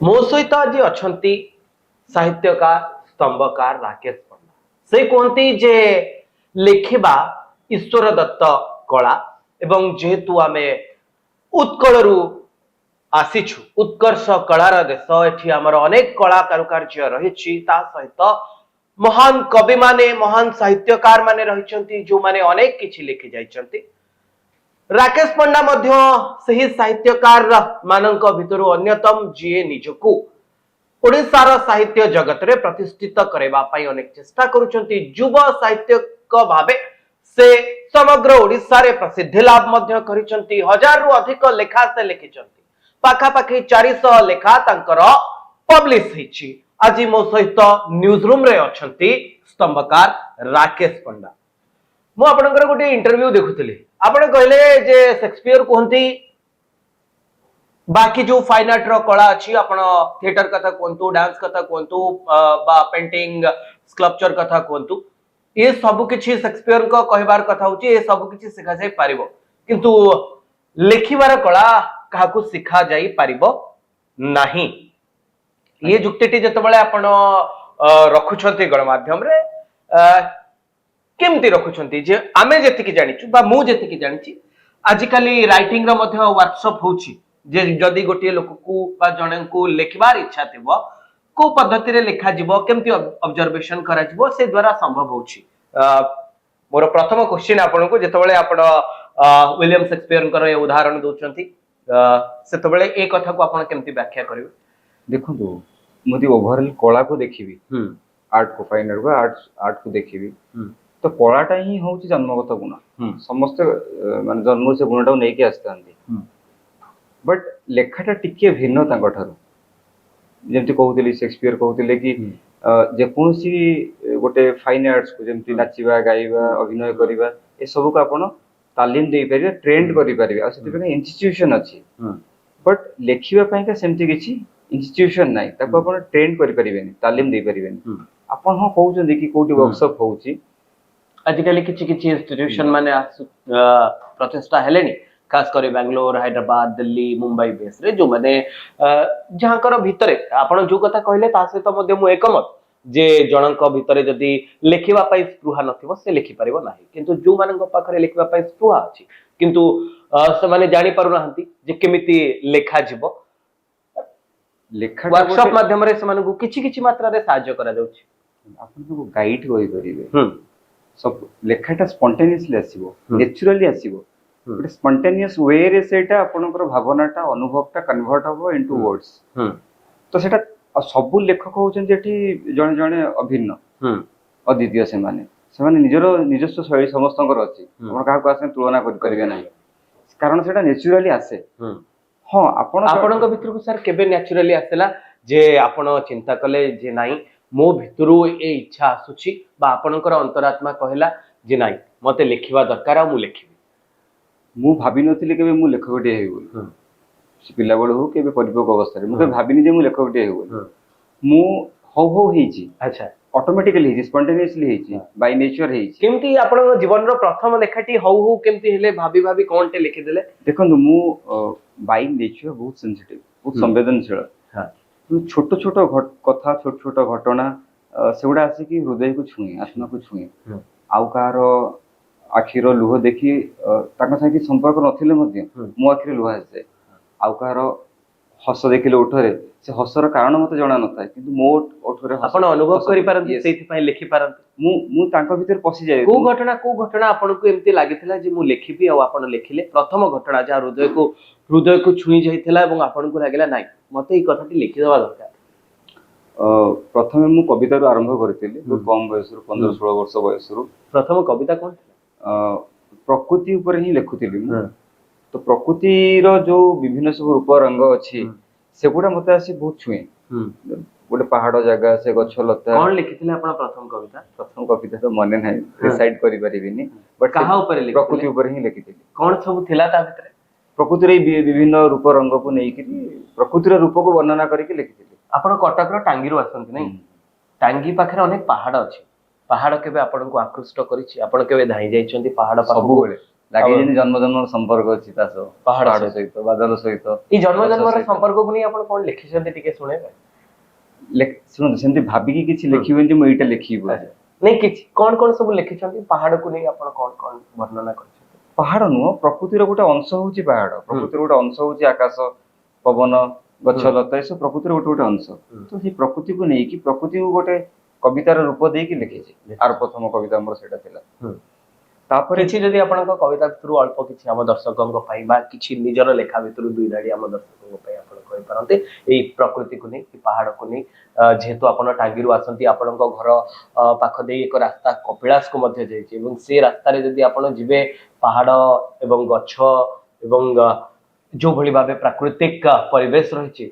ମୋ ସହିତ ଆଜି ଅଛନ୍ତି ସାହିତ୍ୟକାର ସ୍ତମ୍ଭକାର ରାକେଶ ପଣ୍ଡା। ସେ କୁହନ୍ତି ଯେ ଲେଖିବା ଈଶ୍ୱର ଦତ୍ତ କଳା ଏବଂ ଯେହେତୁ ଆମେ ଉତ୍କଳରୁ ଆସିଛୁ, ଉତ୍କର୍ଷ କଳାର ଦେଶ, ଏଠି ଆମର ଅନେକ କଳା କାରୁକାର୍ଯ୍ୟ ରହିଛି। ତା ସହିତ ମହାନ କବି ମାନେ, ମହାନ ସାହିତ୍ୟକାର ମାନେ ରହିଛନ୍ତି ଯେଉଁମାନେ ଅନେକ କିଛି ଲେଖି ଯାଇଛନ୍ତି। ରାକେଶ ପଣ୍ଡା ମଧ୍ୟ ସେହି ସାହିତ୍ୟକାର ମାନଙ୍କ ଭିତରୁ ଅନ୍ୟତମ ଯିଏ ନିଜକୁ ଓଡ଼ିଶାର ସାହିତ୍ୟ ଜଗତରେ ପ୍ରତିଷ୍ଠିତ କରିବା ପାଇଁ ଅନେକ ଚେଷ୍ଟା କରୁଛନ୍ତି। ଯୁବ ସାହିତ୍ୟକ ଭାବେ ସେ ସମଗ୍ର ଓଡ଼ିଶାରେ ପ୍ରସିଦ୍ଧି ଲାଭ ମଧ୍ୟ କରିଛନ୍ତି। ହଜାରରୁ ଅଧିକ ଲେଖା ସେ ଲେଖିଛନ୍ତି, ପାଖାପାଖି 400 ଲେଖା ତାଙ୍କର ପବ୍ଲିଶ ହେଇଛି। ଆଜି ମୋ ସହିତ ନ୍ୟୁଜ ରୁମ ରେ ଅଛନ୍ତି ସ୍ତମ୍ଭକାର ରାକେଶ ପଣ୍ଡା। ମୁଁ ଆପଣଙ୍କର ଗୋଟେ इंटरव्यू देखुଥିଲି, ଆପଣ କହିଲେ ଯେ शेक्सपियर कहती बाकी जो फाइन आर्ट रो कला अछि, आपण थिएटर कथा कहतु, डांस कथा कहतु, बा पेंटिंग स्कल्पचर कथा कहतु, ये सब किछि शेक्सपियर को कहबार कथा होची, ये सब किछि सिखा जाय पारिबो, किंतु लेखिबार कला काहाकू सिखा जाय पारिबो नाही। ये जुक्तिटी जतबेले आपण रखुछंती गणमाध्यम रे केमती रखुछंती जे आमे जेतिकी जानिछु बा मु जेतिकी जानिछि, आजिकाली राइटिंग रो मध्ये वर्कशॉप होउछि जे जदि गोटे लोक को बा जणे को लेखिबार इच्छा थिबो, को पद्धति रे लेखा जिवो, केमती ऑब्जर्वेशन करा जिवो, से द्वारा संभव होउछि। मोर प्रथम क्वेश्चन आपन को जेतबेले आपण विलियम शेक्सपियर कर उदाहरण दोचंती, सेतबेले ए कथा को आपण केमती व्याख्या करिवे? देखो मुझे ओवरऑल कला को देखिबी, आर्ट को फाइन आर्ट को आर्ट को देखिबी, तो कलाटा ही होउछि जन्मगत गुण। समस्त माने जन्म से गुणटा नै के आस्तांती, बट लेखाटा टिके भिन्न तांको ठारो। जेमति कहउतली शेक्सपियर कहउतले कि जे कोनसी गोटे फाइन आर्ट्स को जेमति नाचिबा, गाइबा, अभिनय करिबा, ए सब को आपण तालीम देई परिबे, ट्रेंड करि परिबे, आ सेति पे इंस्टीट्यूशन अछि। बट लेखिबा पय का सेमति किछि इंस्टीट्यूशन नाही, ताको आपण ट्रेंड करि परिबेनी, तालीम देई परिबेनी। आपण हो कहउछन कि कोटी वर्कशॉप होउछि, आजिकल किछि किछि इंस्टीट्यूशन माने प्रतिष्ठा हेलेनी, खास कर बेंगलोर, हैदराबाद, दिल्ली, मुंबई बेस रे, जो माने जहाँकर भितरे आपण जो कथा कहले ता सहित मध्ये मु एकमत जे जनक भितरे जदि लेखिबा पई स्पृहा नथिबो से लेखि परिबो नाही, किंतु जो मानक पाखरे लेखिबा पई स्पृहा अछि, किंतु से माने जानि पारु नाहंती जे केमिति लेखा जिवो। लेखा वर्कशॉप माध्यम रे से मानकु किछि किछि मात्रा रे सहाय्य करा जाउछि। आपण को गाइड होई परिबे, सब लेखाटा स्पॉन्टेनियसली आसीबो, नेचुरली आसीबो, बट स्पॉन्टेनियस वे रे सेटा आपनकर भावनाटा, अनुभवटा कन्वर्ट होबो इनटू वर्ड्स। तो सेटा सब लेखक होउछन जेठी जणे जणे अभिन्न अद्वितीय, से माने निजरो निजस्व शैली समस्तंकर अछि, आपण काहा को आसे तुलना करि परिबे नाही, कारण सेटा नेचुरली आसे। हां, आपणक भितर को सर केबे नेचुरली आसेला जे आपण चिंता कले जे नाही मो भितरु ए इच्छा आसुछि, बा आपणकर अंतरात्मा कहला जे नाही मते लेखिबा दरकार, मु लेखिबी? मु भाबी नथिले केबे मु लेखकटे हेबो, से पिला बळ हो केबे परिपक्व अवस्था रे मु भाबिनी जे मु लेखकटे हेबो। मु हो हेछि, अच्छा, ऑटोमेटिकली हेछि, स्पॉन्टेनियसली हेछि, बाय नेचर हेछि। केमती आपन जीवन रो प्रथम लेखाटी हो केमती हेले, भाबी भाबी कोनटे लिखि देले? देखंतु मु बाय नेचर बहुत सेंसिटिव, बहुत संवेदनशील। हां, छोट छोट कथा, छोट छोट घटना सेउडा आसी कि हृदय को छुए, आत्मा को छुए। आउ कार आखिर लुह देखि ताका संगे संपर्क नथिले मध्ये मो आखिर लुह आसे, आउ कार हस देखिले ओठरे, से हसर कारण मते जणा नथाय, किंतु मो ओठरे आपण अनुभव करि पारंती, सेति पय लिखि पारंती। मु तांका भीतर पसि जाय। को घटना आपण को एमती लागितला जे मु लेखिबी, आ आपण लेखिले प्रथम घटना जा हृदय को छुई जाइतला एवं आपण को लागिला नाही मते ई कथाटी लिखि देबा दरकार? प्रथमे मु कविता आरंभ करथिले, बहुत कम बयस, 15-16 वर्ष बयस। प्रथम कविता कोन? प्रकृति ऊपर ही लेखुथिली। तो प्रकृति रो जो विभिन्न सब रूप रंग अछि, सेगुडा मते आसी बहुत छुए। गोटे पहाड़ जगह, से गछ लता। कोन लिखिथिले आपण प्रथम कविता? प्रथम कविता तो मने नाही, रिसाइड करि परिबिनी, बट कहा ऊपर लिखिथिले? प्रकृति ऊपर ही लिखिथिली। कोन सब थिला ता भितरे? प्रकृति रे विभिन्न रूप रंग को नै कि प्रकृति रो रूप को वर्णना करिके लिखिथिली। आपण कटक रो टांगी रो आसंती नै? टांगी पाखरे अनेक पहाड़ अछि, पहाड़ केबे आपण को आकृष्ट करिछि? आपण केबे धाई जाइछन्ती पहाड़ पाखु? ଲାଗେ ଯେମିତି ଜନ୍ମ ଜନ୍ମର ସମ୍ପର୍କ ଅଛି ତା ସହ ପାହାଡ ପାହାଡ ସହିତ ବାଦଲ ସହିତ ଏଇ ଜନ୍ମ ଗଛ ଜନ୍ମର ସହିତ। ସମ୍ପର୍କକୁ ନେଇ ଆପଣ କଣ ଲେଖିଛନ୍ତି ଟିକେ ଶୁଣେଇବେ? ଶୁଣନ୍ତୁ ସେମିତି ଭାବିକି କିଛି ଲେଖିବେନି ଯେ ମୁଁ ଏଇଟା ଲେଖିବି ବୋଲି। ନାଇଁ କିଛି କଣ ସବୁ ଲେଖିଛନ୍ତି ପାହାଡକୁ ନେଇ ଆପଣ କଣ ବର୍ଣ୍ଣନା କରିଛନ୍ତି? ପାହାଡ ନୁହଁ, ପ୍ରକୃତିର ଗୋଟେ ଅଂଶ ହଉଛି ପାହାଡ, ପ୍ରକୃତିର ଗୋଟେ ଅଂଶ ହଉଛି ଆକାଶ, ପବନ, ଗଛ ଲତା, ଏସବୁ ପ୍ରକୃତିର ଗୋଟେ ଗୋଟେ ଅଂଶ। ତ ସେଇ ପ୍ରକୃତିକୁ ନେଇକି ପ୍ରକୃତିକୁ ଗୋଟେ କବିତାର ରୂପ ଦେଇକି ଲେଖିଛି। ଆର ପ୍ରଥମ କବିତା ଆମର ସେଇଟା ଥିଲା। ତାପରେ କିଛି ଯଦି ଆପଣଙ୍କ କବିତା ଭିତରୁ ଅଳ୍ପ କିଛି ଆମ ଦର୍ଶକଙ୍କ ପାଇଁ ବା କିଛି ନିଜର ଲେଖା ଭିତରୁ ଦୁଇ ଧାଡି ଆମ ଦର୍ଶକଙ୍କ ପାଇଁ ଆପଣ କହିପାରନ୍ତି ଏଇ ପ୍ରକୃତିକୁ ନେଇ, ଏଇ ପାହାଡକୁ ନେଇ, ଯେହେତୁ ଆପଣ ଟାଙ୍ଗିରୁ ଆସନ୍ତି, ଆପଣଙ୍କ ଘର ପାଖ ଦେଇ ଏକ ରାସ୍ତା କପିଳାସକୁ ମଧ୍ୟ ଯାଇଛି ଏବଂ ସେ ରାସ୍ତାରେ ଯଦି ଆପଣ ଯିବେ ପାହାଡ ଏବଂ ଗଛ ଏବଂ ଯୋଉଭଳି ଭାବେ ପ୍ରାକୃତିକ ପରିବେଶ ରହିଛି,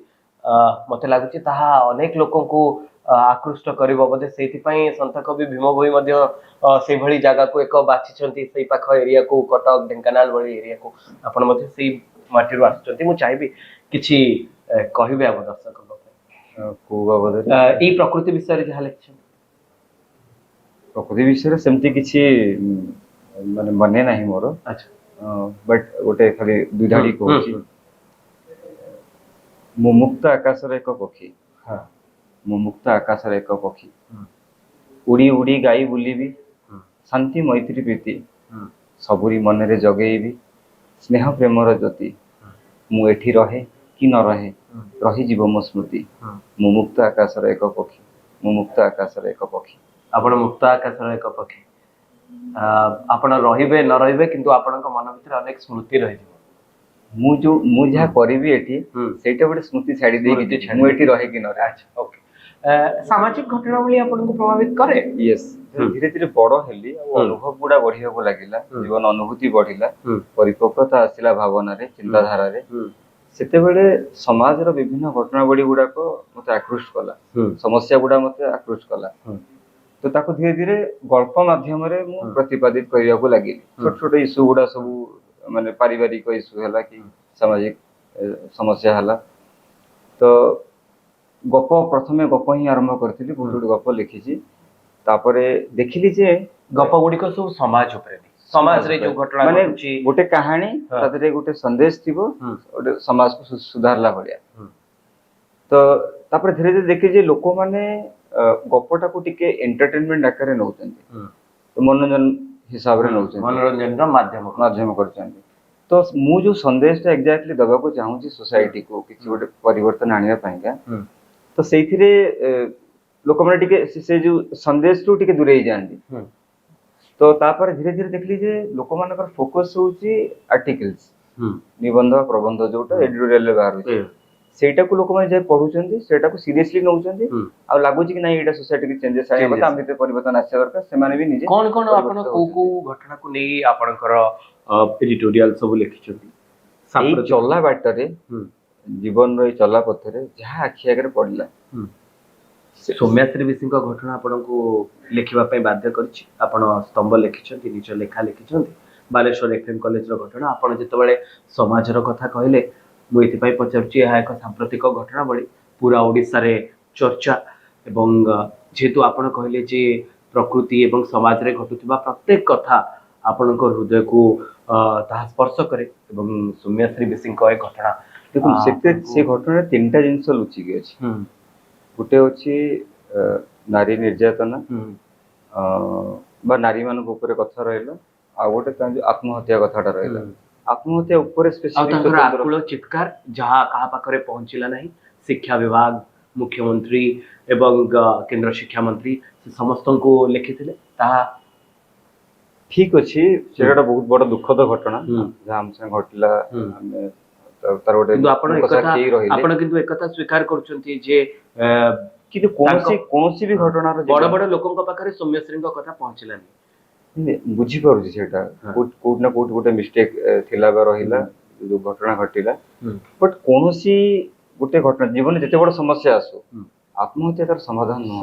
ମତେ ଲାଗୁଛି ତାହା ଅନେକ ଲୋକଙ୍କୁ ଆକୃଷ୍ଟ କରିବ ବୋଧେ। ସେଇଥିପାଇଁ ସନ୍ଥ କବି ଭୀମ ଭୋଇ ମଧ୍ୟ ସେଇଭଳି ଜାଗାକୁ ଏକ ବାଛିଛନ୍ତି, ସେଇ ପାଖ ଏରିଆକୁ, କଟକ ଢେଙ୍କାନାଳ ଭଳି ଏରିଆକୁ ଆପଣ ମଧ୍ୟ ସେଇ ମାଟିରୁ ଆସୁଛନ୍ତି। ମୁଁ ଚାହିଁବି କିଛି କହିବେ ଆମ ଦର୍ଶକଙ୍କ ପାଇଁ କୋଉ ବାବଦରେ? ଏଇ ପ୍ରକୃତି ବିଷୟରେ ଯାହା ଲେଖିଛନ୍ତି। ପ୍ରକୃତି ବିଷୟରେ ସେମିତି କିଛି ମାନେ ମନେ ନାହିଁ ମୋର, ବଟ୍ ଗୋଟେ ଖାଲି ଦୁଇ ଧାଡି କହୁଛି। ମୁଁ ମୁକ୍ତ ଆକାଶର ଏକ ପକ୍ଷୀ, ମୁଁ ମୁକ୍ତ ଆକାଶର ଏକ ପକ୍ଷୀ, ଉଡି ଉଡି ଗାଇ ବୁଲିବି ଶାନ୍ତି ମୈତ୍ରୀ ପ୍ରୀତି, ସବୁରି ମନରେ ଜଗେଇବି ସ୍ନେହ ପ୍ରେମର ଜ୍ୟୋତି। ମୁଁ ଏଠି ରହେ କି ନ ରହେ ରହିଯିବ ମୋ ସ୍ମୃତି। ମୁଁ ମୁକ୍ତ ଆକାଶର ଏକ ପକ୍ଷୀ, ମୁଁ ମୁକ୍ତ ଆକାଶର ଏକ ପକ୍ଷୀ। ଆପଣ ମୁକ୍ତ ଆକାଶର ଏକ ପକ୍ଷୀ, ଆପଣ ରହିବେ ନ ରହିବେ କିନ୍ତୁ ଆପଣଙ୍କ ମନ ଭିତରେ ଅନେକ ସ୍ମୃତି ରହିଯିବ। ମୁଁ ଯାହା କରିବି ଏଠି ସେଇଟା ଗୋଟେ ସ୍ମୃତି ଛାଡି ଦେଇକି ମୁଁ ଏଠି ରହେ କି ନ ରହେ। ସାମାଜିକ ଘଟଣାବଳୀ ଆପଣଙ୍କୁ ପ୍ରଭାବିତ କରେ? ୟେସ୍, ଧୀରେ ଧୀରେ ବଡ ହେଲି ଆଉ ଅନୁଭବ ଗୁଡା ବଢିବାକୁ ଲାଗିଲା, ଜୀବନ ଅନୁଭୂତି ବଢିଲା, ପରିପକ୍ୱତା ଆସିଲା ଭାବନାରେ, ଚିନ୍ତାଧାରାରେ। ସେତେବେଳେ ସମାଜର ବିଭିନ୍ନ ଘଟଣାବଳୀ ଗୁଡାକ ମତେ ଆକୃଷ୍ଟ କଲା, ସମସ୍ୟା ଗୁଡା ମତେ ଆକୃଷ୍ଟ କଲା। ତ ତାକୁ ଧୀରେ ଧୀରେ ଗଳ୍ପ ମାଧ୍ୟମରେ ମୁଁ ପ୍ରତିପାଦିତ କରିବାକୁ ଲାଗିଲି। ଛୋଟ ଛୋଟ ଇସ୍ୟୁ ଗୁଡା ସବୁ, ମାନେ ପାରିବାରିକ ଇସ୍ୟୁ ହେଲା କି ସାମାଜିକ ସମସ୍ୟା ହେଲା। ତ ଗପ, ପ୍ରଥମେ ଗପ ହିଁ ଆରମ୍ଭ କରିଥିଲି, ବହୁତ ଗୋଟେ ଗପ ଲେଖିଛି। ତାପରେ ଦେଖିଲି ଯେ ଗପ ଗୁଡିକ ସବୁ ସମାଜ ଉପରେ, ସମାଜରେ ଯୋଉ ଘଟଣା ମାନେ ଘଟୁଛି, ଗୋଟେ କାହାଣୀ, ତା ଦେହରେ ଗୋଟେ ସନ୍ଦେଶ ଥିବ, ଗୋଟେ ସମାଜକୁ ସୁଧାରିଲା ଭଳିଆ। ତ ତାପରେ ଧୀରେ ଧୀରେ ଦେଖିଲି ଯେ ଲୋକମାନେ ଗପଟାକୁ ଟିକେ ଏଣ୍ଟରଟେନମେଣ୍ଟ ଆକାରରେ ନଉଛନ୍ତି, ମନୋରଞ୍ଜନ ହିସାବରେ ନଉଛନ୍ତି, ମନୋରଞ୍ଜନର ମାଧ୍ୟମ କରୁଛନ୍ତି। ତ ମୁଁ ଯୋଉ ସନ୍ଦେଶଟା ଏକ୍ଜାକ୍ଟଲି ଦବାକୁ ଚାହୁଁଛି ସୋସାଇଟିକୁ, କିଛି ଗୋଟେ ପରିବର୍ତ୍ତନ ଆଣିବା ପାଇଁକା, ତ ସେଇଥିରେ ଲୋକମାନେ ଟିକେ ସେ ଯୋଉ ସନ୍ଦେଶରୁ ଟିକେ ଦୂରେଇ ଯାଆନ୍ତି। ତ ତାପରେ ଧୀରେ ଧୀରେ ଦେଖିଲି ଯେ ଲୋକମାନଙ୍କର ଫୋକସ ହଉଛି ଆର୍ଟିକଲ୍ସ, ନିବନ୍ଧ, ପ୍ରବନ୍ଧ, ଯୋଉଟା ଏଡିଟୋରିଆଲରେ ବାହାରୁଛି, ସେଇଟାକୁ ଲୋକମାନେ ଯାଇ ପଢୁଛନ୍ତି, ସେଇଟାକୁ ସିରିୟସଲି ନଉଛନ୍ତି, ଆଉ ଲାଗୁଛି କି ନାଇଁ ଏଇଟା ସୋସାଇଟିକି ଚେଞ୍ଜେସ୍ ଆଣିବା କଥା, ଆମ ଭିତରେ ପରିବର୍ତ୍ତନ ଆସିବା ଦରକାର। ସେମାନେ ବି ନିଜେ କଣ ଆପଣ କୋଉ ଘଟଣାକୁ ନେଇ ଆପଣଙ୍କର ଏଡିଟୋରିଆଲ ସବୁ ଲେଖିଛନ୍ତି? ଏଇ ଚଲା ବାଟରେ, ଜୀବନର ଏଇ ଚଲା ପଥରେ ଯାହା ଆଖି ଆଗରେ ପଡିଲା। ସୌମ୍ୟାଶ୍ରୀ ବିଶୀଙ୍କ ଘଟଣା ଆପଣଙ୍କୁ ଲେଖିବା ପାଇଁ ବାଧ୍ୟ କରିଛି? ଆପଣ ସ୍ତମ୍ଭ ଲେଖିଛନ୍ତି, ନିଜ ଲେଖା ଲେଖିଛନ୍ତି, ବାଲେଶ୍ୱର ଏଫଏମ୍ କଲେଜର ଘଟଣା। ଆପଣ ଯେତେବେଳେ ସମାଜର କଥା କହିଲେ, ମୁଁ ଏଥିପାଇଁ ପଚାରୁଛି, ଏହା ଏକ ସାମ୍ପ୍ରତିକ ଘଟଣାବଳୀ, ପୁରା ଓଡ଼ିଶାରେ ଚର୍ଚ୍ଚା। ଏବଂ ଯେହେତୁ ଆପଣ କହିଲେ ଯେ ପ୍ରକୃତି ଏବଂ ସମାଜରେ ଘଟୁଥିବା ପ୍ରତ୍ୟେକ କଥା ଆପଣଙ୍କ ହୃଦୟକୁ ତାହା ସ୍ପର୍ଶ କରେ, ଏବଂ ସୌମ୍ୟାଶ୍ରୀ ବିଶୀଙ୍କ ଏ ଘଟଣା, ଦେଖନ୍ତୁ ସେ ଘଟଣାରେ ତିନିଟା ଜିନିଷ ଲୁଚିକି ଅଛି। ଗୋଟେ ଅଛି ନାରୀ ନିର୍ଯାତନା ବା ନାରୀ ମାନଙ୍କ ଉପରେ କଥା ରହିଲା, ଆଉ ଗୋଟେ ଆତ୍ମହତ୍ୟା କଥାଟା ରହିଲା। ଆତ୍ମହତ୍ୟା ଉପରେ ଆକୁଳ ଚିତ୍କାର ଯାହା କାହା ପାଖରେ ପହଞ୍ଚିଲା ନାହିଁ। ଶିକ୍ଷା ବିଭାଗ, ମୁଖ୍ୟମନ୍ତ୍ରୀ ଏବଂ କେନ୍ଦ୍ର ଶିକ୍ଷା ମନ୍ତ୍ରୀ ସେ ସମସ୍ତଙ୍କୁ ଲେଖିଥିଲେ। ତାହା ଠିକ ଅଛି, ସେଟା ବହୁତ ବଡ ଦୁଃଖଦ ଘଟଣା ଯାହା ଆମ ସାଙ୍ଗେ ଘଟିଲା। ଆପଣ କିନ୍ତୁ ଏକଥା ସ୍ୱୀକାର କରୁଛନ୍ତି ଯେ କିନ୍ତୁ କୌଣସି ବି ଘଟଣାର ବଡ ବଡ ଲୋକଙ୍କ ପାଖରେ ସୌମ୍ୟଶ୍ରୀଙ୍କ କଥା ପହଞ୍ଚିଲାନି। ବୁଝିପାରୁଛି ସେଇଟା କୋଉଠି ନା କୋଉଠି ଗୋଟେ ମିଷ୍ଟେକ୍ ଥିଲା ବା ରହିଲା, ଯୋଉ ଘଟଣା ଘଟିଲା। ବଟ୍ କୌଣସି ଗୋଟେ ଘଟଣା, ଜୀବନରେ ଯେତେ ବଡ ସମସ୍ୟା ଆସୁ, ଆତ୍ମହତ୍ୟା ତାର ସମାଧାନ ନୁହଁ।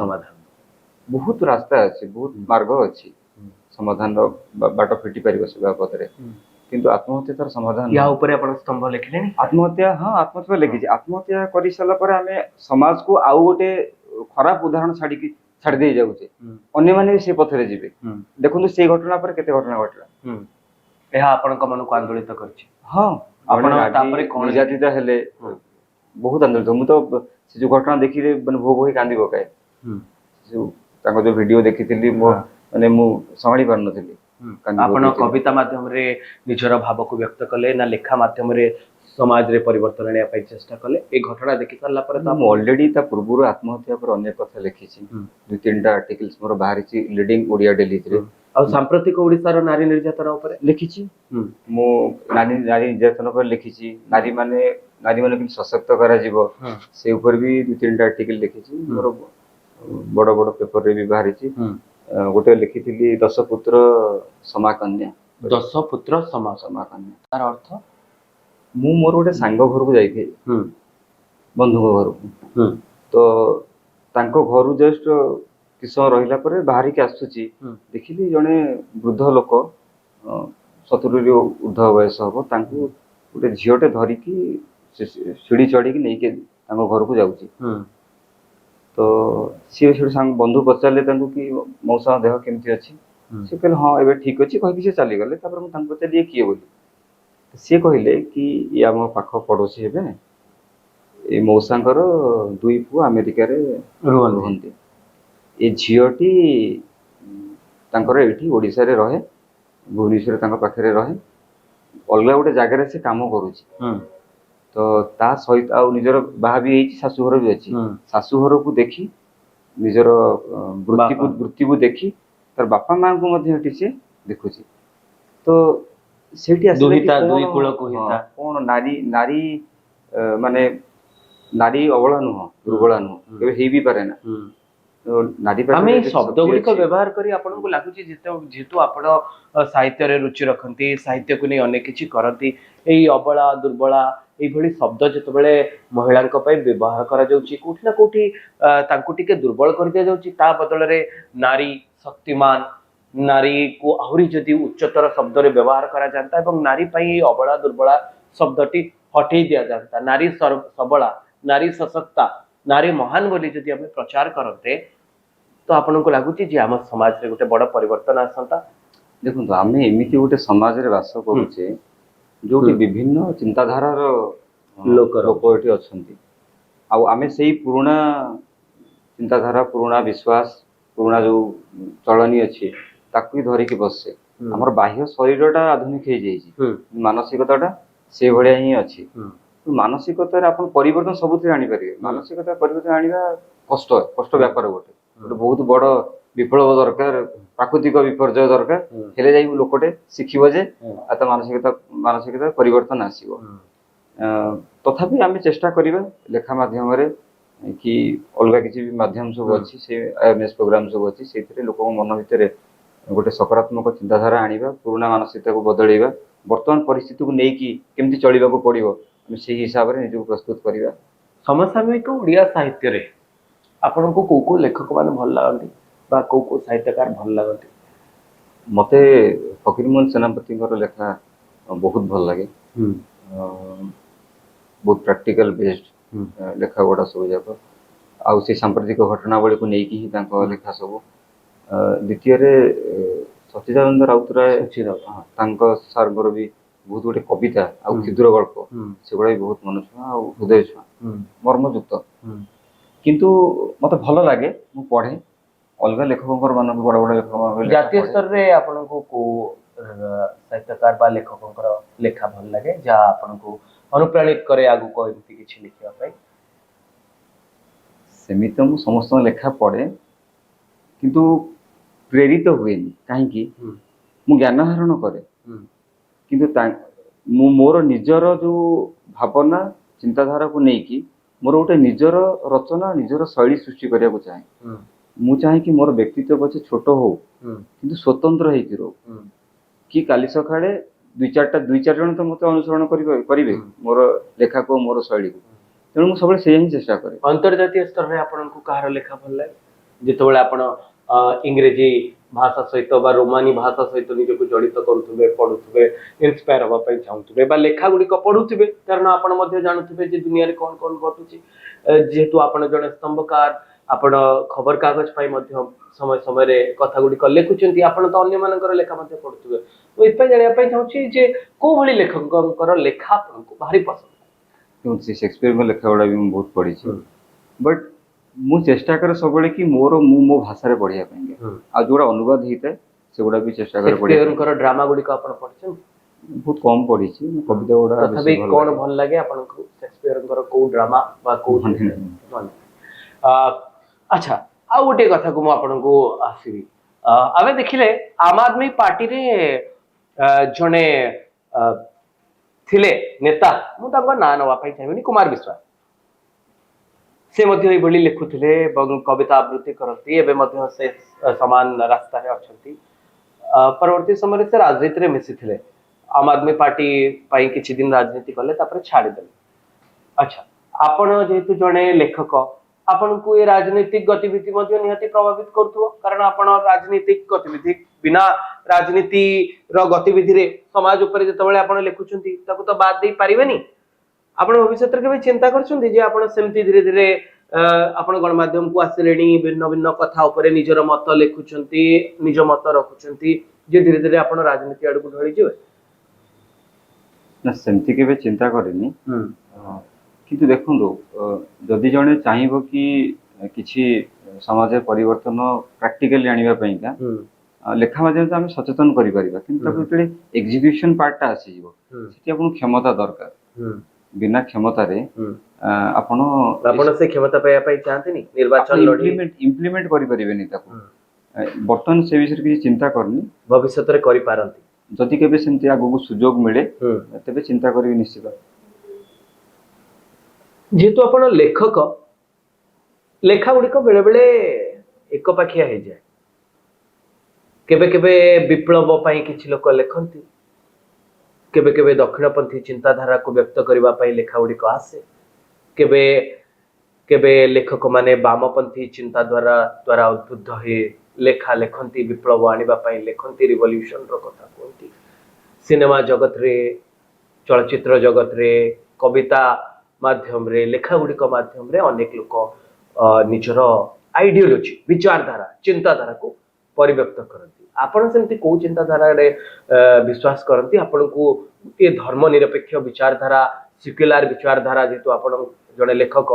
ବହୁତ ରାସ୍ତା ଅଛି, ବହୁତ ମାର୍ଗ ଅଛି ସମାଧାନର ବାଟ ଫିଟି ପାରିବ ସେ ବାବଦରେ, କିନ୍ତୁ ଆତ୍ମହତ୍ୟା ତାର ସମାଧାନ। ୟା ଉପରେ ଆପଣ ସ୍ତମ୍ଭ ଲେଖିଲେଣି? ଆତ୍ମହତ୍ୟା, ହଁ, ଆତ୍ମହତ୍ୟା ଲେଖିଛି। ଆତ୍ମହତ୍ୟା କରିସାରିଲା ପରେ ଆମେ ସମାଜକୁ ଆଉ ଗୋଟେ ଖରାପ ଉଦାହରଣ ଛାଡି ଦେଇ ଯାଉଛେ, ଅନ୍ୟମାନେ ବି ସେ ପଥରେ ଯିବେ। ଦେଖନ୍ତୁ ସେଇ ଘଟଣା ପରେ କେତେ ଘଟଣା ଘଟିଲା। ଏହା ଆପଣଙ୍କ ମନକୁ ଆନ୍ଦୋଳିତ କରିଛି। ହଁ ଆପଣ ଆପଣ ତାପରେ କଣ ନିର୍ଯାତିତ ହେଲେ ବହୁତ ଆନ୍ଦୋଳିତ। ମୁଁ ତ ସେ ଯୋଉ ଘଟଣା ଦେଖିଲେ ମାନେ ଭୋ ଭୋ ହେଇ କାନ୍ଦି ପକାଏ। ଯୋଉ ତାଙ୍କ ଯୋଉ ଭିଡିଓ ଦେଖିଥିଲି ମୋ ମାନେ ମୁଁ ସମ୍ଭାଳି ପାରୁନଥିଲି। ଆପଣ କବିତା ମାଧ୍ୟମରେ ନିଜର ଭାବକୁ ବ୍ୟକ୍ତ କଲେ ନା ଲେଖା ମାଧ୍ୟମରେ ସମାଜରେ ପରିବର୍ତ୍ତନ ଆଣିବା ପାଇଁ ଚେଷ୍ଟା କଲେ? ଏ ଘଟଣା ଦେଖି ସାରିଲା ପରେ ମୁଁ ଅଲରେଡି ତା ପୂର୍ବରୁ ଆତ୍ମହତ୍ୟା ଉପରେ ଅନେକ କଥା ଲେଖିଛି। 2-3ଟା ଆର୍ଟିକଲ୍ସ ମୋର ବାହାରିଛି ଲିଡିଂ ଓଡିଆ ଡେଲିରେ। ଆଉ ସାମ୍ପ୍ରତିକ ଓଡିଶାର ନାରୀ ନିର୍ଯାତନା ଉପରେ ଲେଖିଛି। ମୁଁ ନାରୀ ନିର୍ଯାତନା ଉପରେ ଲେଖିଛି। ନାରୀ ମାନେ କେମିତି ସଶକ୍ତ କରାଯିବ ସେ ଉପରେ ବି 2-3ଟା ଆର୍ଟିକଲ ଲେଖିଛି। ମୋର ବଡ ବଡ ପେପରରେ ବି ବାହାରିଛି। ଗୋଟେ ଲେଖିଥିଲି ଦଶପୁତ୍ର ସମାକନ୍ୟା। ଦଶପୁତ୍ର ସମାକନ୍ୟା ତାର ଅର୍ଥ? ମୁଁ ମୋର ଗୋଟେ ସାଙ୍ଗ ଘରକୁ ଯାଇଥିଲି, ବନ୍ଧୁଙ୍କ ଘରକୁ। ତ ତାଙ୍କ ଘରୁ ଜଷ୍ଟ କିଛି ସମୟ ରହିଲା ପରେ ବାହାରିକି ଆସୁଛି, ଦେଖିଲି ଜଣେ ବୃଦ୍ଧ ଲୋକ 70ରୁ ଉର୍ଦ୍ଧ୍ୱ ବୟସ ହବ, ତାଙ୍କୁ ଗୋଟେ ଝିଅଟେ ଧରିକି ସିଢି ଚଢିକି ନେଇକି ତାଙ୍କ ଘରକୁ ଯାଉଛି। ତ ସିଏ ସେଠୁ ସାଙ୍ଗ ବନ୍ଧୁ ପଚାରିଲେ ତାଙ୍କୁ କି ମଉସାଙ୍କ ଦେହ କେମିତି ଅଛି? ସେ କହିଲେ ହଁ ଏବେ ଠିକ ଅଛି କହିକି ସେ ଚାଲିଗଲେ। ତାପରେ ମୁଁ ତାଙ୍କୁ ପଚାରିଲି ଇଏ କିଏ ବୋଲି? ସିଏ କହିଲେ କି ଇଏ ଆମ ପାଖ ପଡୋଶୀ ହେବେ, ଏ ମଉସାଙ୍କର 2 ପୁଅ ଆମେରିକାରେ ରୁହନ୍ତି। ଏ ଝିଅଟି ତାଙ୍କର ଏଇଠି ଓଡିଶାରେ ରହେ, ଭୁବନେଶ୍ୱରରେ ତାଙ୍କ ପାଖରେ ରହେ, ଅଲଗା ଗୋଟେ ଜାଗାରେ ସେ କାମ କରୁଛି। ତ ତା ସହିତ ଆଉ ନିଜର ବାହା ବି ହେଇଛି, ଶାଶୁଘର ବି ଅଛି। ଶାଶୁଘରକୁ ଦେଖି ନିଜର ବୃତ୍ତିକୁ ଦେଖି ତାର ବାପା ମାଙ୍କୁ ମଧ୍ୟ ଏଠି ସେ ଦେଖୁଛି। ତ ସେଇଠି ଆସିଲେ କଣ ନାରୀ ମାନେ ନାରୀ ଅବଳା ନୁହଁ, ଦୁର୍ବଳା ନୁହଁ, କେବେ ହେଇ ବି ପାରେ ନା। ଆମେ ଏଇ ଶବ୍ଦ ଗୁଡିକ ବ୍ୟବହାର କରି ଆପଣଙ୍କୁ ଲାଗୁଛି ଯେହେତୁ ଆପଣ ସାହିତ୍ୟରେ ରୁଚି ରଖନ୍ତି, ସାହିତ୍ୟକୁ ନେଇ ଅନେକ କିଛି କରନ୍ତି, ଏଇ ଅବଳା ଦୁର୍ବଳା ଏଇଭଳି ଶବ୍ଦ ଯେତେବେଳେ ମହିଳାଙ୍କ ପାଇଁ ବ୍ୟବହାର କରାଯାଉଛି, କୋଉଠି ନା କୋଉଠି ତାଙ୍କୁ ଟିକେ ଦୁର୍ବଳ କରିଦିଆଯାଉଛି। ତା ବଦଳରେ ନାରୀ ଶକ୍ତିମାନ, ନାରୀକୁ ଆହୁରି ଯଦି ଉଚ୍ଚତର ଶବ୍ଦରେ ବ୍ୟବହାର କରାଯାନ୍ତା ଏବଂ ନାରୀ ପାଇଁ ଏଇ ଅବଳା ଦୁର୍ବଳା ଶବ୍ଦଟି ହଟେଇ ଦିଆଯାନ୍ତା, ନାରୀ ସବଳା, ନାରୀ ସଶକ୍ତା, ନାରୀ ମହାନ ବୋଲି ଯଦି ଆମେ ପ୍ରଚାର କରନ୍ତେ, ତ ଆପଣଙ୍କୁ ଲାଗୁଛି ଯେ ଆମ ସମାଜରେ ଗୋଟେ ବଡ ପରିବର୍ତ୍ତନ ଆସନ୍ତା? ଦେଖନ୍ତୁ, ଆମେ ଏମିତି ଗୋଟେ ସମାଜରେ ବାସ କରୁଛେ ଯୋଉଠି ବିଭିନ୍ନ ଚିନ୍ତାଧାରାର ଲୋକ ଏଠି ଅଛନ୍ତି। ଆଉ ଆମେ ସେଇ ପୁରୁଣା ଚିନ୍ତାଧାରା, ପୁରୁଣା ବିଶ୍ୱାସ, ପୁରୁଣା ଯୋଉ ଚଳଣି ଅଛି ତାକୁ ବି ଧରିକି ବସେ। ଆମର ବାହ୍ୟ ଶରୀରଟା ଆଧୁନିକ ହେଇଯାଇଛି, ମାନସିକତାଟା ସେଇଭଳିଆ ହିଁ ଅଛି। ମାନସିକତାରେ ଆପଣ ପରିବର୍ତ୍ତନ ସବୁଥିରେ ଆଣିପାରିବେ। ମାନସିକତା ପରିବର୍ତ୍ତନ ଆଣିବା କଷ୍ଟ ବ୍ୟାପାର। ଗୋଟେ ବହୁତ ବଡ ବିପ୍ଳବ ଦରକାର, ପ୍ରାକୃତିକ ବିପର୍ଯ୍ୟୟ ଦରକାର, ହେଲେ ଯାଇ ଲୋକଟେ ଶିଖିବ ଯେ ତା ମାନସିକତା ପରିବର୍ତ୍ତନ ଆସିବ। ତଥାପି ଆମେ ଚେଷ୍ଟା କରିବା ଲେଖା ମାଧ୍ୟମରେ କି ଅଲଗା କିଛି ବି ମାଧ୍ୟମ ସବୁ ଅଛି, ସେ ଆୱାରନେସ୍ ପ୍ରୋଗ୍ରାମ ସବୁ ଅଛି, ସେଇଥିରେ ଲୋକଙ୍କ ମନ ଭିତରେ ଗୋଟେ ସକାରାତ୍ମକ ଚିନ୍ତାଧାରା ଆଣିବା, ପୁରୁଣା ମାନସିକତାକୁ ବଦଳେଇବା, ବର୍ତ୍ତମାନ ପରିସ୍ଥିତିକୁ ନେଇକି କେମିତି ଚଳିବାକୁ ପଡିବ ଆମେ ସେଇ ହିସାବରେ ନିଜକୁ ପ୍ରସ୍ତୁତ କରିବା। ସମସାମୟିକ ଓଡିଆ ସାହିତ୍ୟରେ ଆପଣଙ୍କୁ କୋଉ କୋଉ ଲେଖକ ମାନେ ଭଲ ଲାଗନ୍ତି ବା କୋଉ କୋଉ ସାହିତ୍ୟକାର ଭଲ ଲାଗନ୍ତି? ମତେ ଫକୀରମୋହନ ସେନାପତିଙ୍କର ଲେଖା ବହୁତ ଭଲ ଲାଗେ। ବହୁତ ପ୍ରାକ୍ଟିକାଲ ବେସ୍ଡ ଲେଖା ଗୁଡା ସବୁ ଯାକ, ଆଉ ସେ ସାମ୍ପ୍ରତିକ ଘଟଣାବଳୀକୁ ନେଇକି ହିଁ ତାଙ୍କ ଲେଖା ସବୁ। ଦ୍ୱିତୀୟରେ ସଚିଦାନନ୍ଦ ରାଉତରାୟ, ତାଙ୍କ ସାର୍ଙ୍କର ବି ବହୁତ ଗୋଟେ କବିତା ଆଉ କ୍ଷୁଦ୍ର ଗଳ୍ପ, ସେଗୁଡା ବି ବହୁତ ମନଛୁଆଁ ଆଉ ହୃଦୟ ଛୁଆଁ, ମର୍ମଯୁକ୍ତ। କିନ୍ତୁ ମତେ ଭଲ ଲାଗେ, ମୁଁ ପଢେ ଅଲଗା ଲେଖକଙ୍କର ମାନଙ୍କୁ, ବଡ ବଡ ଲେଖକ। ଜାତୀୟ ସ୍ତରରେ ଆପଣଙ୍କୁ କୋଉ ସାହିତ୍ୟକାର ବା ଲେଖକଙ୍କର ଲେଖା ଭଲ ଲାଗେ, ଯାହା ଆପଣଙ୍କୁ ଅନୁପ୍ରାଣିତ କରେ ଆଗକୁ ଏମିତି କିଛି ଲେଖିବା ପାଇଁ? ସେମିତି ତ ମୁଁ ସମସ୍ତଙ୍କ ଲେଖା ପଢେ, କିନ୍ତୁ ପ୍ରେରିତ ହୁଏନି। କାହିଁକି? ମୁଁ ଜ୍ଞାନ ଆହରଣ କରେ, କିନ୍ତୁ ମୁଁ ମୋର ନିଜର ଯୋଉ ଭାବନା ଚିନ୍ତାଧାରାକୁ ନେଇକି ମୋର ଗୋଟେ ନିଜର ରଚନା, ନିଜର ଶୈଳୀ ସୃଷ୍ଟି କରିବାକୁ ଚାହେଁ। ମୁଁ ଚାହେଁ କି ମୋର ବ୍ୟକ୍ତିତ୍ୱ ପଛେ ଛୋଟ ହଉ, କିନ୍ତୁ ସ୍ୱତନ୍ତ୍ର ହେଇକି ରହୁ। କି କାଲି ସକାଳେ 2-4 ଜଣ ତ ମତେ ଅନୁସରଣ କରିବେ ମୋର ଲେଖାକୁ, ମୋର ଶୈଳୀକୁ। ତେଣୁ ମୁଁ ସବୁବେଳେ ସେଇଆ ହିଁ ଚେଷ୍ଟା କରେ। ଅନ୍ତର୍ଜାତୀୟ ସ୍ତରରେ ଆପଣଙ୍କୁ କାହାର ଲେଖା ଭଲ ଲାଗେ? ଯେତେବେଳେ ଆପଣ ଇଂରେଜୀ ଭାଷା ସହିତ ବା ରୋମାନି ଭାଷା ସହିତ ନିଜକୁ ଜଡ଼ିତ କରୁଥିବେ, ପଢୁଥିବେ, ଇନ୍ସପାୟାର ହବା ପାଇଁ ଚାହୁଁଥିବେ ବା ଲେଖା ଗୁଡିକ ପଢୁଥିବେ, କାରଣ ଆପଣ ମଧ୍ୟ ଜାଣୁଥିବେ ଯେ ଦୁନିଆରେ କଣ କଣ ଘଟୁଛି। ଯେହେତୁ ଆପଣ ଜଣେ ସ୍ତମ୍ଭକାର, ଆପଣ ଖବର କାଗଜ ପାଇଁ ମଧ୍ୟ ସମୟ ସମୟରେ କଥା ଗୁଡିକ ଲେଖୁଛନ୍ତି, ଆପଣ ତ ଅନ୍ୟମାନଙ୍କର ଲେଖା ମଧ୍ୟ ପଢୁଥିବେ। एथपाई जानिया पई चाहूची जे को भली लेखकंकर लेखा आपनको भारी पसंद से शेक्सपियर को लेखा गुड़ा भी मैं बहुत पढ़ी बट मु चेष्टा करे सब कि मोर मु मो भाषा रे पढ़िया पाएंगे आ जोड़ा अनुवाद होता है से गुड़ा भी चेष्टा करे पढ़िया शेक्सपियरकर ड्रामा गुडी का आपण पढछन बहुत कम पढ़ी कविता गुड़ा तथापि कोन भल लागे आपनको शेक्सपियरकर को ड्रामा बा को अच्छा आ गोटे कथा को मु आपनको आसीबी आमे देखिले आम आदमी पार्टी रे जने थिले नेता मु ताको ना नवा पाई चाहिबनी कुमार विश्वास से मध्य भली लिखुथिले कविता आवृत्ति करती एबे मध्य से समान रास्ता रे अछंती परवर्ती समय से राजनीति रे मिसिथिले आम आदमी पार्टी पाई किछि दिन राजनीति कले तापर छाडी देले अच्छा आपण जेतु जने लेखक आपण को ये राजनीतिक गतिविधि मध्य निहाती प्रभावित करथुव कारण आपण राजनीतिक गतिविधि बिना राजनीति रो गतिविधि रे समाज ऊपर जतबेले आपण लिखुछंती ताको तो बाद दे पारिबेनी आपण भविष्य रे केबे चिंता करछंती जे आपण सेमती धीरे धीरे आपण गणमाध्यम को आसिलेनी भिन्न भिन्न कथा ऊपर निजर मत लिखुछंती निज मत रखुछंती जे धीरे धीरे आपण राजनीति आडू ढळी जिवे ना सेमती केबे चिंता करेनी किंतु देखो जदि जड़े चाहब कि किसी समाज परिवर्तन प्रैक्टिकली आनिबा पई का लेखा माध्यम तो आम सचेतन करि परिबा किंतु एग्जीक्यूशन पार्ट आसी जीवो सेठी आपन क्षमता दरकार बिना क्षमता रे आपण से क्षमता पाया पई चाहते नहीं निर्वाचन लड़ी इम्प्लीमेंट करि परिबेनी ताको बर्तन से विषय किसी चिंता करनी भविष्य रे करि पारंती जदि केबे सेमती आगु सुयोग मिले तबे चिंता करिवि निश्चित जेहेतु आपण लेखक लेखा गुड़िक बेले बेले एक पाखिया हो जाए केबे केबे विप्लव पाई किछि लोक लेखंती केबे केबे दक्षिणपंथी चिंताधारा को व्यक्त करबा पाई लेखा गुड़िक आसे केबे केबे लेखक माने वामपंथी चिंता द्वारा उद्बुद्ध हे लेखा लेखंती विप्लव आनिबा पाई लेखंती रिवॉल्यूशन रो कथा कहंती सिनेमा जगत रे चलचित्र जगत रे कविता माध्यम रे लेखा गुड़िक माध्यम रे अनेक लोक निजर आइडियोलॉजी विचारधारा चिंताधारा को परिव्यक्त करती आपण सेमती को चिंताधारा रे विश्वास करती आपण को ये धर्मनिरपेक्ष विचारधारा सेक्युलर विचारधारा जेतु आपण जने लेखक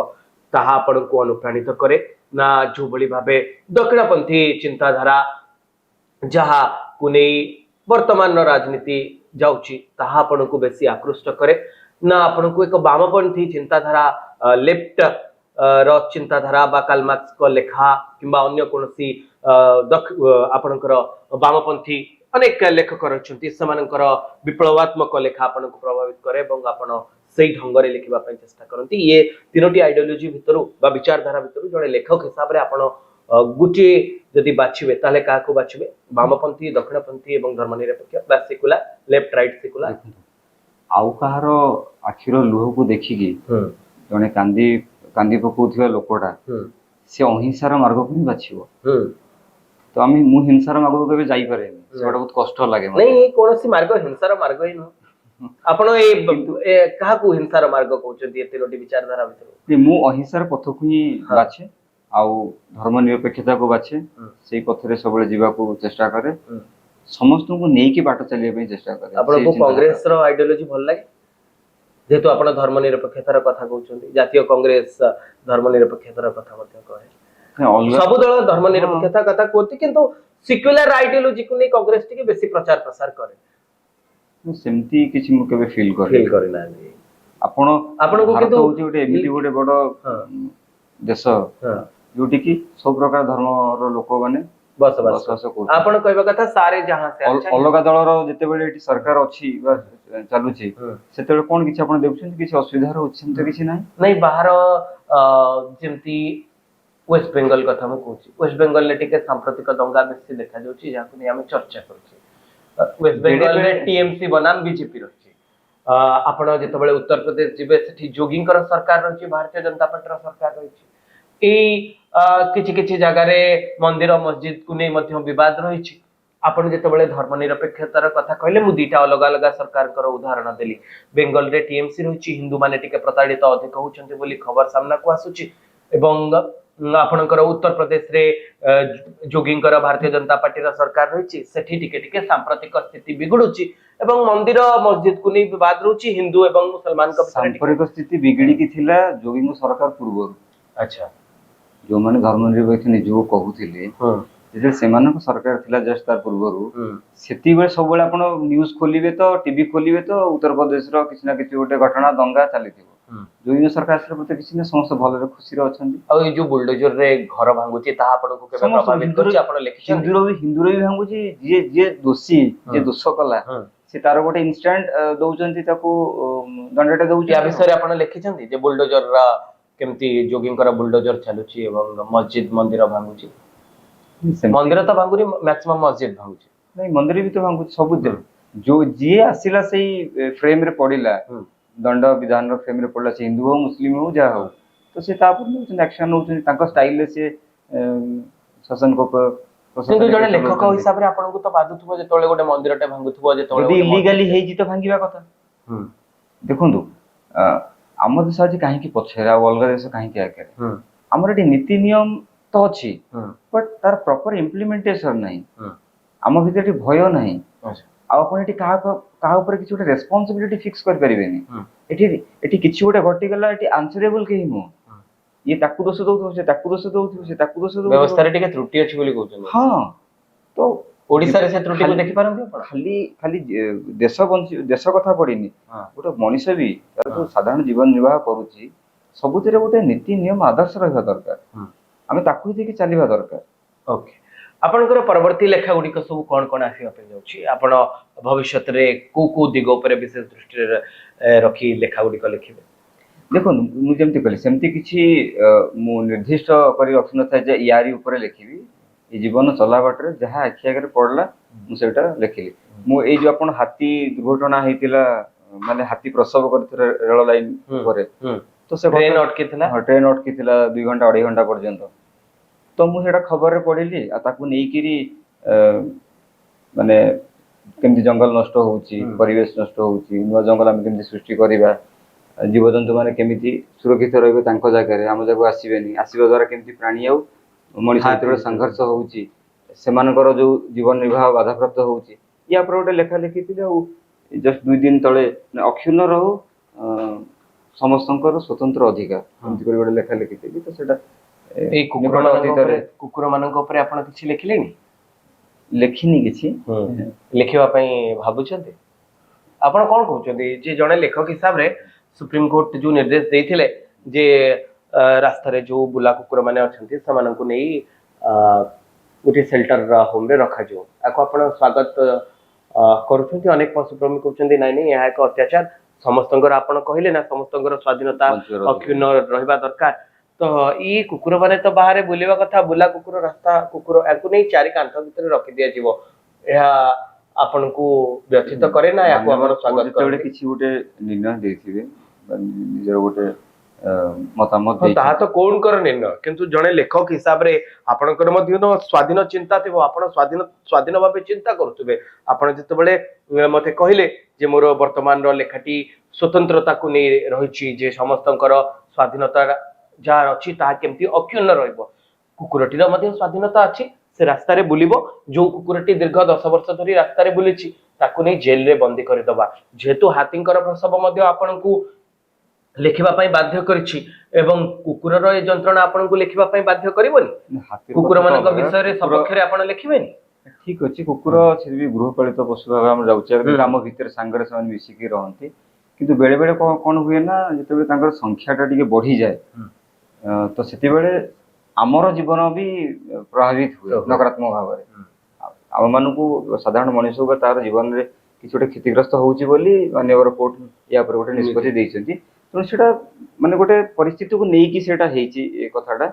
ताहा आपण को अनुप्राणित करे ना जो भली भाबे दक्षिणपंथी चिंताधारा जहा कुनै वर्तमान राजनीति जाउची ताहा आपण को बेसी आकृष्ट करे ना आपण को एक वामपंथी चिंताधारा लेफ्ट रो चिंताधारा बा कार्ल मार्क्स को लेखा किंबा अन्य कोनसी आपणकर वामपंथी अनेक लेखक रहिसंती समानकर विप्लवात्मक लेखा आपण को प्रभावित करे एवं आपण सेही ढंग रे लिखिबा पई चेष्टा करंती ये तीनोटी आइडियोलॉजी भितरु बा विचारधारा भितरु जने लेखक हिसाब रे आपण गुटी जदि बाछिबे ताले का को बाछिबे वामपंथी दक्षिणपंथी एवं धर्मनिरपेक्ष बा सेकुलर लेफ्ट राइट सेकुलर आउ कहार आखिर लुह को देखिकी जने कांदी कांदी पकाउथिबा लोकटा से अहिंसार मार्ग को बाछिबो तो आम मु हिंसार मार्ग को केबे जाई पारेनी सेटा बहुत कष्ट लागे नहीं कोनोसी मार्ग हिंसार मार्ग ही न आपण ए कहा को हिंसार मार्ग कहउछथि एते लोटी विचारधारा भितर मु अहिंसार पथ को ही बाछे आउ धर्मनिरपेक्षता को बाछे सेही पथ रे सबले जीवा को चेष्टा करे समस्त को नहीं कि बाट चलिए पे चेष्टा करे आपण को कांग्रेस रो आइडियोलॉजी भल लागे जेतु आपण धर्मनिरपेक्षतार कथा कहउछथि जातीय कांग्रेस धर्मनिरपेक्षतार कथा मध्य कहे सब दल धर्मनिरपेक्षता कथा कहउथि किंतु सेक्युलर आइडियोलॉजी को नै कांग्रेस टिके बेसी प्रचार प्रसार करे सेमती किछि मु केबे फील करे ना आपण को किंतु होटे एमिति होटे बडो देश जोटी की सब प्रकार धर्म रो लोक माने बसवास आपण कहबा कथा सारे जहां से अलग दल रो जते बेले एटी सरकार अछि बा चालुछि सेते कोन किछि आपण देखुछन किछि असुविधा रो अछि त किछि नहीं बाहर जेमती वेस्ट बेंगल कथा मु कहूछि वेस्ट बेंगल ले टिके सांप्रतिक दंगा बेसी देखा जाउछि जाको नै हम चर्चा करछि वेस्ट बेंगल में टीएमसी बनाम बीजेपी रहछि आपण जते बेले उत्तर प्रदेश जिबे सेठी जोगिंकर सरकार रहछि भारतीय जनता पार्टी रो सरकार रहछि ए किछि किछि जगह रे मंदिर मस्जिद को नै मध्य विवाद रहिछि आपण जते बेले धर्मनिरपेक्षतार कथा कहले मु दीटा अलग अलग सरकार कर उदाहरण देली बेंगल रे टीएमसी रहिछि हिंदू माने टिके प्रताड़ित अधिक होउछन्ते बोली खबर सामना को आसुछि एवं ଆପଣଙ୍କର उत्तर प्रदेश रे जोगींकर भारतीय जनता पार्टी रा सरकार रही सेठी टिके टिके सांप्रतिक स्थिति बिगड़ुची एवं मंदिर मस्जिद को नहीं विवाद रहउची हिंदू एवं मुसलमान का सांप्रतिक स्थिति बिगड़ी की थिला जोगी सरकार पूर्व। अच्छा जो माने धर्मनिरपेक्ष निजो कहूथिले जे सेमानक सरकार थिला जस्ट तार पूर्वरु सेती बेले सब बेले आपण न्यूज़ खोलिबे तो टीवी खोलिबे तो उत्तर प्रदेश रो किछ ना किछ गोटे घटना दंगा चलीथिबो जोगी सरकार से प्रति किछ ना समस्त भले रे खुशी रे अछंती। आ ए जो बुलडोजर रे घर भांगुची ता आपण को केबे प्रभावित करची आपण लिखि हिंदू रे भांगुची जे जे दोषी जे दोष कला से तार गोटे इंस्टेंट दउचंती ताको दंडटा दउची। या विषय रे आपण लिखिछंती जे बुलडोजर रा केमती जोगींकर बुलडोजर चलुची एवं मस्जिद मंदिर भांगुची मंदिर तो भांगुरी मैक्सिमम मस्जिद भांगुची नहीं मंदिर भी तो भांगुची सब जो जी आसिला सही फ्रेम रे पड़िला दंड विधान रो फ्रेम रे पड़ला से हिंदू हो मुस्लिम हो जा हो तो से तापर नउचन एक्शन नउचन ताको स्टाइल से शासन को किंतु जने लेखक हिसाब रे आपन को तो बाधुथबो जे तळे गोटे मंदिरटे भांगुथबो जे तळे यदि इलीगली हेजी तो भांगिबा कथा देखंतु आम देश आज काहे की पछेरा अलग देश काहे की आके हमर एटी नीति नियम तो अछि बट तार प्रॉपर इम्प्लीमेंटेशन नहीं आम भीतर भय नहीं आपण एटी कहा ऊपर किछ गोटे रेस्पोंसिबिलिटी फिक्स कर परिबेनी एटी किछ गोटे घटी गला एटी आंसरेबल केही नो ये ताकु दोष दउथो से ताकु दोष दउथो से ताकु दोष दउथो व्यवस्था रे टिके त्रुटि अछि बोली कहउछन। हां तो ओडिसा रे से त्रुटि को देखि पारंती आपण खाली खाली देश कथा पड़िनी गोटे मनुष्य भी तो साधारण जीवन निर्वाह करूची सबुतिर गोटे नीति नियम आदर्श रहबा दरकार आमे ताकु देखि चलीबा दरकार। ओके आपनकर परवर्ती लेखा गुडी को सब कोन कोन आसी अपन जाउची आपण भविष्यत रे को दिगो पर विशेष दृष्टि रखी लेखा गुडी को लिखिबे। देखो मु जेमति कहली सेमति किछि मु निर्दिष्ट करी रखन था जे यारी ऊपर लिखिबी ए जीवन चला बाटरे जहा आखि आगे पड़ला मु सेटा लिखिली मु ए जो आपण हाथी दुर्घटना हेतिला माने हाथी प्रसव करथि रेल लाइन ऊपर तो से ट्रेन अटकी थिला 2 घंटा 2.5 घंटा पर्यंत तो मु सेटा खबर रे पढिली आ ताकू नै किरी माने केमति जंगल नष्ट होउची परिवेश नष्ट होउची नुवा जंगल हम केमति सृष्टि करिबा जीवजंतु माने केमिति सुरक्षित रहबे तांको जागा रे हम जाको आसीबेनी आसीबा द्वारा केमिति प्राणी आउ मनुष्य भितर संघर्ष होउची सेमानकर जो जीवन निर्वाह बाधा प्राप्त होउची या पर गोटे लेखा लिखिथिले आ जस्ट 2 दिन तळे अक्षुण्ण रहू समस्तंकर स्वतंत्र अधिकार एमति कर गोटे लेखा लिखिथिले तो सेटा ए कुकुर मानक ऊपर आपण किछि लिखिलेनी लेखिनी किछि लिखिबा पई भाबुछन्ते आपण कोन कहउछन्ते जे जणे लेखक हिसाब रे सुप्रीम कोर्ट जो निर्देश देथिले जे रास्ता रे जो बुला कुकुर माने अछन्ते समानन को नै गोटे शेल्टर होम रे रखा जो आको आपण स्वागत करूछन्ते अनेक पशुप्रेमी कहउछन्ते नै नै यहा एक अत्याचार समस्तंकर आपण कहिले ना समस्तंकर स्वाधीनता अक्षुण्ण रहबा दरकार तो ई कुकुर माने तो बाहर बुलेवा कथा बुला कुकुर रास्ता कुकुर याकु नै चारि कांथ भितर रखि दिया जीवो एहा आपण को व्यथित करे ना याकु हमर स्वागत करे किछि गोटे निर्णय देथिबे निजर गोटे मतामत दे ता तो कोन कर निर्णय किंतु जणे लेखक हिसाब रे आपणकर मध्य स्वाधीन चिंता थिबो आपण स्वाधीन भाबे चिंता करथुबे आपण जते बेले मते कहिले जे मोर वर्तमान रो लेखाटी स्वतंत्रता को नै रहिछि जे समस्तंकर स्वाधीनता जा अछि ता केमति अक्षुण्ण रहइबो कुकुरटी रो मध्य स्वाधीनता अछि से रास्ता रे बुलिबो जो कुकुरटी दीर्घ 10 वर्ष धरि रास्ता रे बुलिछि ताकू नै जेल रे बंदी कर दबा जेतु हाथींकर प्रसव मध्य आपण को लिखिबा पई बाध्य करिछि एवं कुकुर रो ए जंत्रणा आपण को लिखिबा पई बाध्य करिवोनी कुकुर मानक विषय रे सबखे रे आपण लिखिबेनी ठीक अछि कुकुर से भी गृहपालित पशु भाबे हम जाउचे ग्राम भीतर सांगरे समान मिसिकी रहंती किंतु बेले बेले कोन हुए ना जते तांकर संख्याटा टिके बढ़ी जाए तो सेति बेले आमर जीवन भी प्रभावित हुए नकारात्मक भाव में आम मान को साधारण मनुष्य को तार जीवन में किसी गोटे क्षतिग्रस्त होउची बोली माननीय कोर्ट या पर गोटे निष्पत्ति देइछंती तो सेटा माने गोटे परिस्थिति को नै कि सेटा हेची ए कथाटा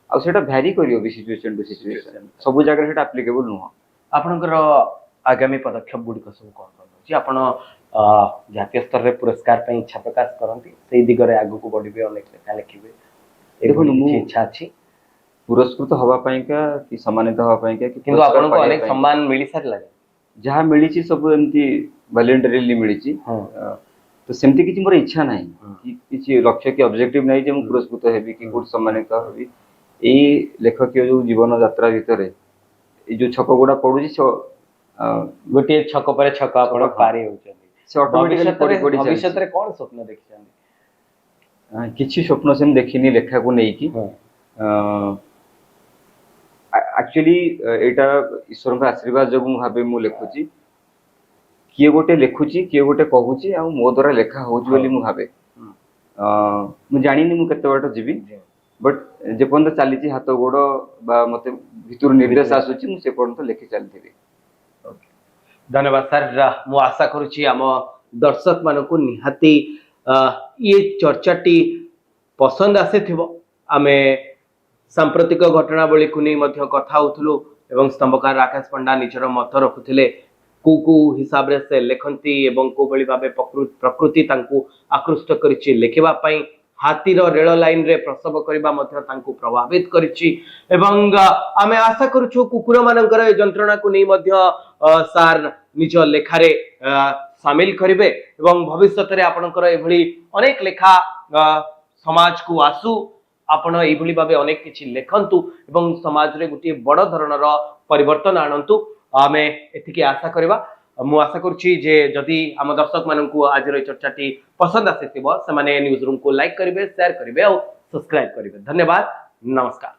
आ सेटा भ्यारी करियो बी सिचुएशन टू सिचुएशन सब जगह सेटा एप्लीकेबल नुह आपनकर आगामी पदक्षेप गुडी को सब कोन जे आपण जातीय स्तर रे पुरस्कार पे इच्छा प्रकाश करंती सेही दिगरे आगु को बढ़िबे अनेक लेखा लिखिबे देखो मु इच्छा अछि पुरस्कृत हवा पाई का कि सम्मानित हवा पाई का किंतु आपण को अनेक सम्मान मिली सारला जहा मिली छी सब एमती वॉलंटरीली मिली छी तो सेमती किछि मोर इच्छा नाही कि किछि लक्ष्य कि ऑब्जेक्टिव नाही जे मु पुरस्कृत हेबी कि कोड सम्मानित हेबी ଏଇ ଲେଖକୀୟ ଯୋଉ ଜୀବନ ଯାତ୍ରା ଭିତରେ ଏଇ ଯୋଉ ଛକ ଗୁଡା ପଡୁଛି ଗୋଟିଏ ଛକ ପରେ ଛକ ଆପଣ ଛକ, ହଁ। ପାରି ହଉଛନ୍ତି। ସେ ଅଟୋମେଟିକାଲି ପଡି ଭବିଷ୍ୟତରେ କଣ ସ୍ୱପ୍ନ ଦେଖିଛନ୍ତି? କିଛି ସ୍ୱପ୍ନ ସେମିତି ଦେଖିନି ଲେଖାକୁ ନେଇକି। ଆକ୍ଚୁଆଲି ଏଇଟା ଈଶ୍ୱରଙ୍କ ଆଶୀର୍ବାଦ ଯୋଗୁଁ ମୁଁ ଭାବେ ମୁଁ ଲେଖୁଛି। କିଏ ଗୋଟେ ଲେଖୁଛି, କିଏ ଗୋଟେ କହୁଛି, ଆଉ ମୋ ଦ୍ୱାରା ଲେଖା ହଉଛି ବୋଲି ମୁଁ ଭାବେ। ମୁଁ ଜାଣିନି ମୁଁ କେତେ ବାଟ ଯିବି, ବଟ୍ ଯେପର୍ଯ୍ୟନ୍ତ ଚାଲିଛି ହାତ ଗୋଡ ବା ମତେ ଭିତରୁ ନିର୍ଦ୍ଦେଶ ଆସୁଛି ମୁଁ ସେ ପର୍ଯ୍ୟନ୍ତ ଲେଖି ଚାଲିଥିବି। ଧନ୍ୟବାଦ ସାର୍। ମୁଁ ଆଶା କରୁଛି ଆମ ଦର୍ଶକ ମାନଙ୍କୁ ନିହାତି ଇଏ ଚର୍ଚ୍ଚାଟି ପସନ୍ଦ ଆସିଥିବ। ଆମେ ସାମ୍ପ୍ରତିକ ଘଟଣାବଳୀକୁ ନେଇ ମଧ୍ୟ କଥା ହଉଥିଲୁ ଏବଂ ସ୍ତମ୍ଭକାର ରାକେଶ ପଣ୍ଡା ନିଜର ମତ ରଖୁଥିଲେ କୋଉ ହିସାବରେ ସେ ଲେଖନ୍ତି ଏବଂ କୋଉଭଳି ଭାବେ ପ୍ରକୃତି ତାଙ୍କୁ ଆକୃଷ୍ଟ କରିଛି ଲେଖିବା ପାଇଁ। ହାତୀର ରେଳ ଲାଇନରେ ପ୍ରସବ କରିବା ମଧ୍ୟ ତାଙ୍କୁ ପ୍ରଭାବିତ କରିଛି ଏବଂ ଆମେ ଆଶା କରୁଛୁ କୁକୁର ମାନଙ୍କର ଏ ଯନ୍ତ୍ରଣାକୁ ନେଇ ମଧ୍ୟ ସାର୍ ନିଜ ଲେଖାରେ ସାମିଲ କରିବେ ଏବଂ ଭବିଷ୍ୟତରେ ଆପଣଙ୍କର ଏଭଳି ଅନେକ ଲେଖା ସମାଜକୁ ଆସୁ। ଆପଣ ଏଇଭଳି ଭାବେ ଅନେକ କିଛି ଲେଖନ୍ତୁ ଏବଂ ସମାଜରେ ଗୋଟିଏ ବଡ ଧରଣର ପରିବର୍ତ୍ତନ ଆଣନ୍ତୁ। ଆମେ ଏତିକି ଆଶା କରିବା। ମୁଁ ଆଶା କରୁଛି ଯେ ଯଦି ଆମ ଦର୍ଶକ ମାନଙ୍କୁ ଆଜିର এই ଚର୍ଚ୍ଚାଟି ପସନ୍ଦ ଆସିଥିବ ସେମାନେ ନ୍ୟୁଜ ରୁମ୍ କୁ ଲାଇକ୍ କରିବେ, ସେୟାର କରିବେ ଆଉ ସବସ୍କ୍ରାଇବ କରିବେ। ଧନ୍ୟବାଦ, ନମସ୍କାର।